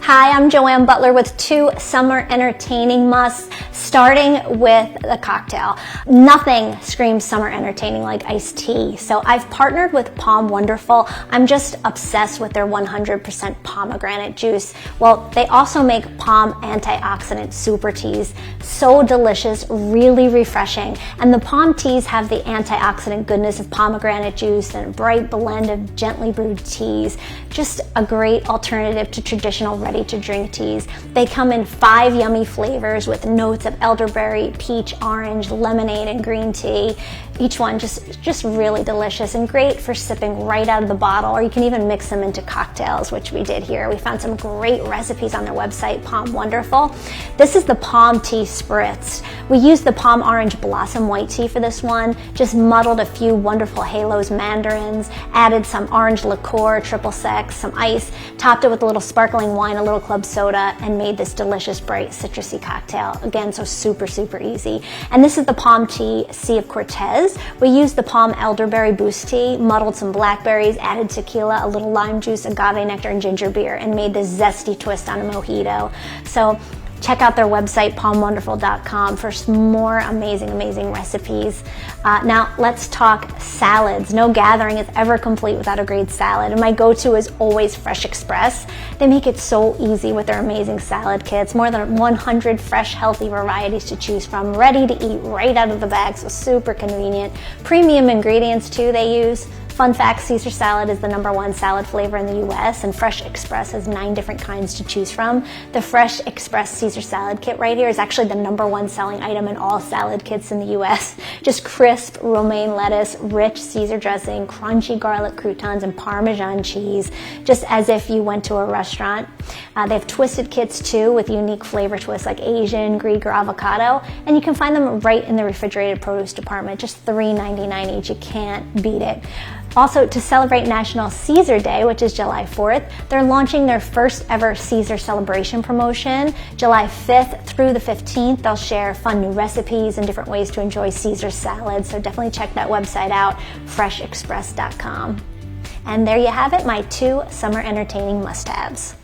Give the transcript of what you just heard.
Hi, I'm Joanne Butler with 2 summer entertaining musts, starting with the cocktail. Nothing screams summer entertaining like iced tea, so I've partnered with POM Wonderful. I'm just obsessed with their 100% pomegranate juice. Well, they also make POM Antioxidant Super Teas. So delicious, really refreshing, and the POM teas have the antioxidant goodness of pomegranate juice and a bright blend of gently brewed teas. Just a great alternative to traditional ready-to-drink teas. They come in 5 yummy flavors with notes of elderberry, peach, orange, lemonade, and green tea. Each one just really delicious and great for sipping right out of the bottle, or you can even mix them into cocktails, which we did here. We found some great recipes on their website, POM Wonderful. This is the POM Tea Spritz. We used the POM Orange Blossom White Tea for this one, just muddled a few Wonderful Halos Mandarins, added some orange liqueur, triple sec, some ice, topped it with a little sparkling wine, a little club soda, and made this delicious, bright, citrusy cocktail. Again, so super, super easy. And this is the POM Tea Sea of Cortez. We used the POM Elderberry Boost Tea, muddled some blackberries, added tequila, a little lime juice, agave nectar, and ginger beer, and made this zesty twist on a mojito. So check out their website, pomwonderful.com, for some more amazing, amazing recipes. Now let's talk salads. No gathering is ever complete without a great salad, and my go-to is always Fresh Express. They make it so easy with their amazing salad kits. More than 100 fresh, healthy varieties to choose from, ready to eat right out of the bag, so super convenient. Premium ingredients too they use. Fun fact, Caesar salad is the #1 salad flavor in the US, and Fresh Express has 9 different kinds to choose from. The Fresh Express Caesar salad kit right here is actually the #1 selling item in all salad kits in the US. Just crisp romaine lettuce, rich Caesar dressing, crunchy garlic croutons, and Parmesan cheese, just as if you went to a restaurant. They have twisted kits too with unique flavor twists like Asian, Greek, or avocado, and you can find them right in the refrigerated produce department, just $3.99 each. You can't beat it. Also, to celebrate National Caesar Day, which is July 4th, they're launching their first ever Caesar celebration promotion. July 5th through the 15th, they'll share fun new recipes and different ways to enjoy Caesar salad, so definitely check that website out, freshexpress.com. And there you have it, my 2 summer entertaining must-haves.